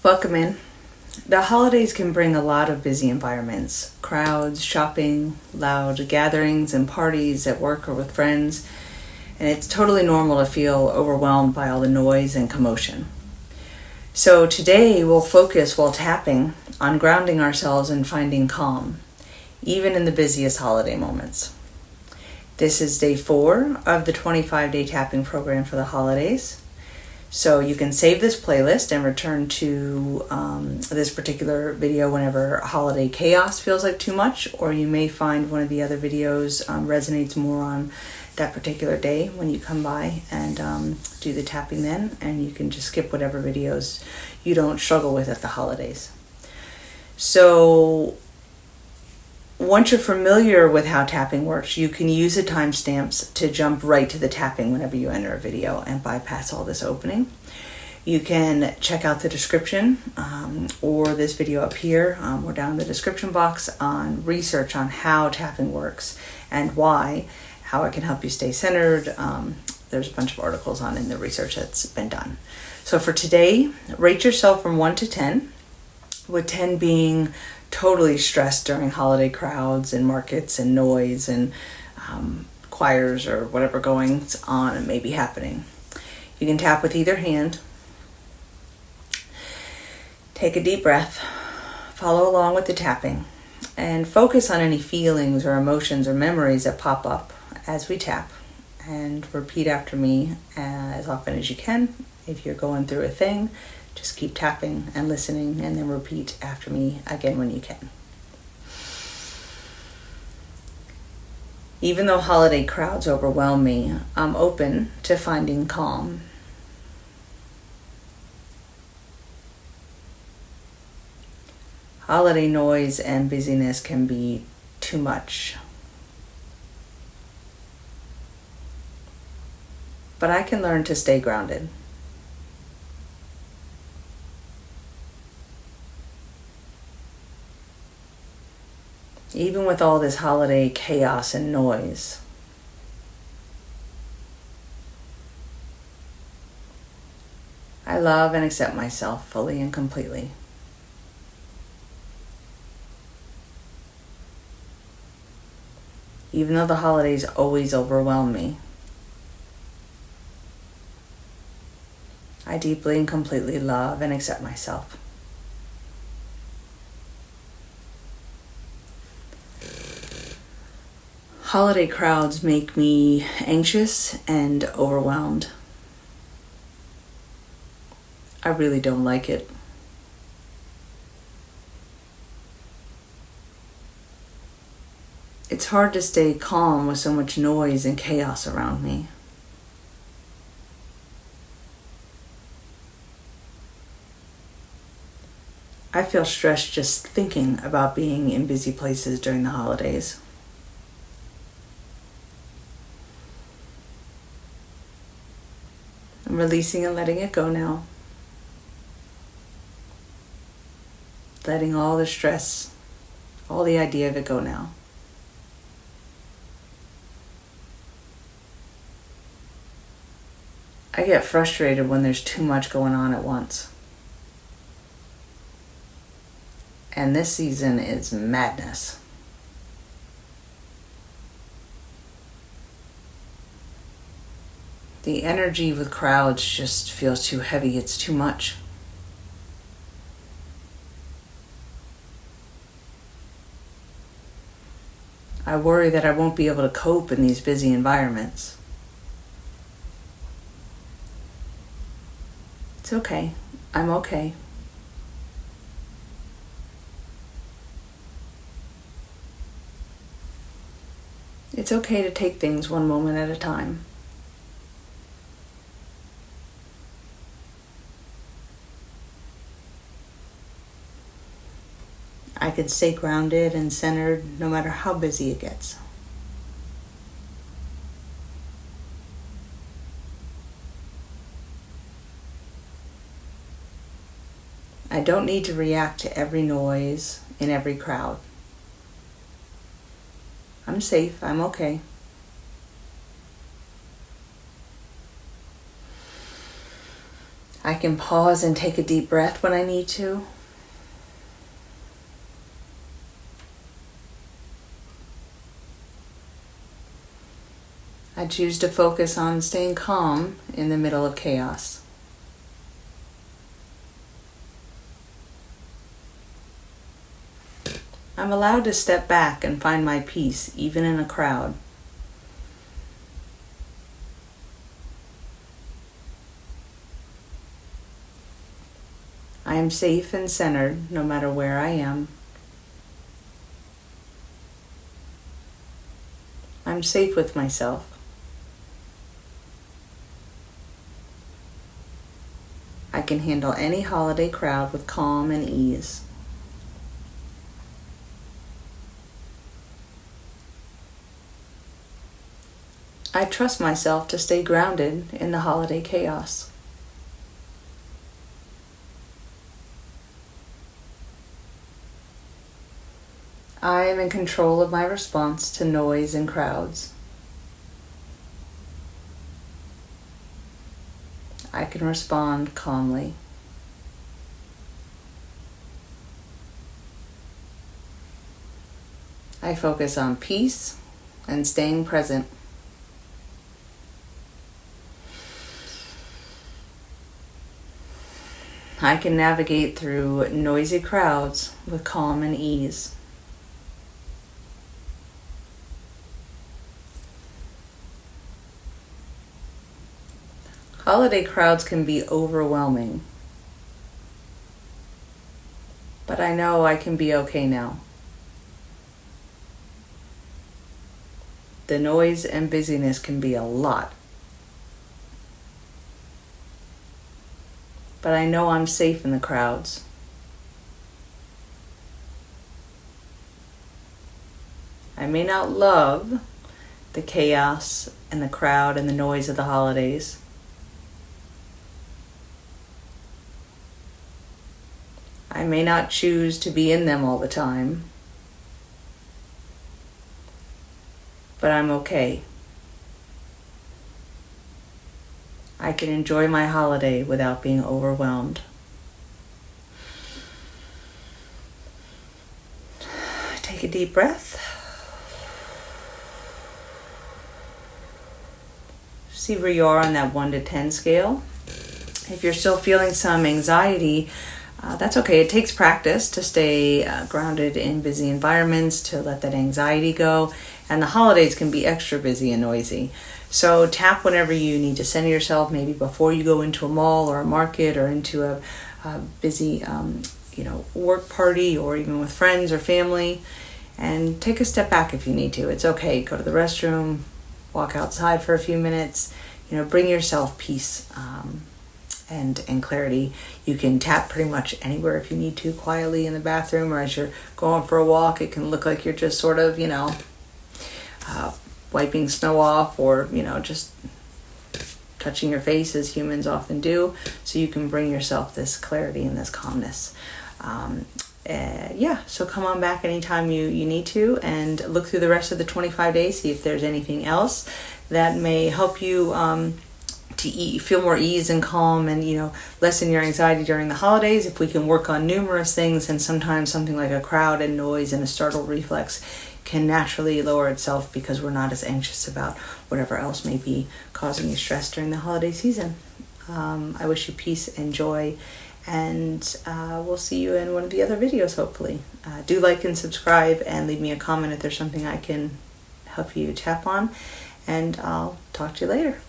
Welcome in. The holidays can bring a lot of busy environments, crowds, shopping, loud gatherings and parties at work or with friends, and it's totally normal to feel overwhelmed by all the noise and commotion. So today we'll focus while tapping on grounding ourselves and finding calm, even in the busiest holiday moments. This is day 4 of the 25-day tapping program for the holidays. So you can save this playlist and return to this particular video whenever holiday chaos feels like too much, or you may find one of the other videos resonates more on that particular day when you come by and do the tapping then, and you can just skip whatever videos you don't struggle with at the holidays. So once you're familiar with how tapping works, you can use the timestamps to jump right to the tapping whenever you enter a video and bypass all this opening. You can check out the description or this video up here or down in the description box on research on how tapping works and why, how it can help you stay centered. There's a bunch of articles on in the research that's been done. So for today, rate yourself from 1 to 10, with 10 being totally stressed during holiday crowds and markets and noise and choirs or whatever goings on and may be happening. You can tap with either hand. Take a deep breath. Follow along with the tapping and focus on any feelings or emotions or memories that pop up as we tap, and repeat after me as often as you can. If you're going through a thing, just keep tapping and listening, and then repeat after me again when you can. Even though holiday crowds overwhelm me, I'm open to finding calm. Holiday noise and busyness can be too much. But I can learn to stay grounded. Even with all this holiday chaos and noise. I love and accept myself fully and completely. Even though the holidays always overwhelm me, I deeply and completely love and accept myself. Holiday crowds make me anxious and overwhelmed. I really don't like it. It's hard to stay calm with so much noise and chaos around me. I feel stressed just thinking about being in busy places during the holidays. I'm releasing and letting it go now. Letting all the stress, all the idea of it go now. I get frustrated when there's too much going on at once. And this season is madness. The energy with crowds just feels too heavy. It's too much. I worry that I won't be able to cope in these busy environments. It's okay. I'm okay. It's okay to take things one moment at a time. I can stay grounded and centered no matter how busy it gets. I don't need to react to every noise in every crowd. I'm safe. I'm okay. I can pause and take a deep breath when I need to. I choose to focus on staying calm in the middle of chaos. I'm allowed to step back and find my peace, even in a crowd. I am safe and centered no matter where I am. I'm safe with myself. I can handle any holiday crowd with calm and ease. I trust myself to stay grounded in the holiday chaos. I am in control of my response to noise and crowds. I can respond calmly. I focus on peace and staying present. I can navigate through noisy crowds with calm and ease. Holiday crowds can be overwhelming, but I know I can be okay now. The noise and busyness can be a lot, but I know I'm safe in the crowds. I may not love the chaos and the crowd and the noise of the holidays, I may not choose to be in them all the time, but I'm okay. I can enjoy my holiday without being overwhelmed. Take a deep breath. See where you are on that 1 to 10 scale. If you're still feeling some anxiety, that's okay. It takes practice to stay grounded in busy environments, to let that anxiety go. And the holidays can be extra busy and noisy. So tap whenever you need to center yourself, maybe before you go into a mall or a market or into a busy work party, or even with friends or family. And take a step back if you need to. It's okay. Go to the restroom, walk outside for a few minutes. Bring yourself peace and clarity. You can tap pretty much anywhere if you need to, quietly in the bathroom, or as you're going for a walk. It can look like you're just sort of, wiping snow off, or, just touching your face as humans often do. So you can bring yourself this clarity and this calmness. So come on back anytime you need to, and look through the rest of the 25 days, see if there's anything else that may help you to feel more ease and calm, and lessen your anxiety during the holidays. If we can work on numerous things, and sometimes something like a crowd and noise and a startle reflex can naturally lower itself, because we're not as anxious about whatever else may be causing you stress during the holiday season. I wish you peace and joy, and we'll see you in one of the other videos, hopefully. Do like and subscribe, and leave me a comment if there's something I can help you tap on, and I'll talk to you later.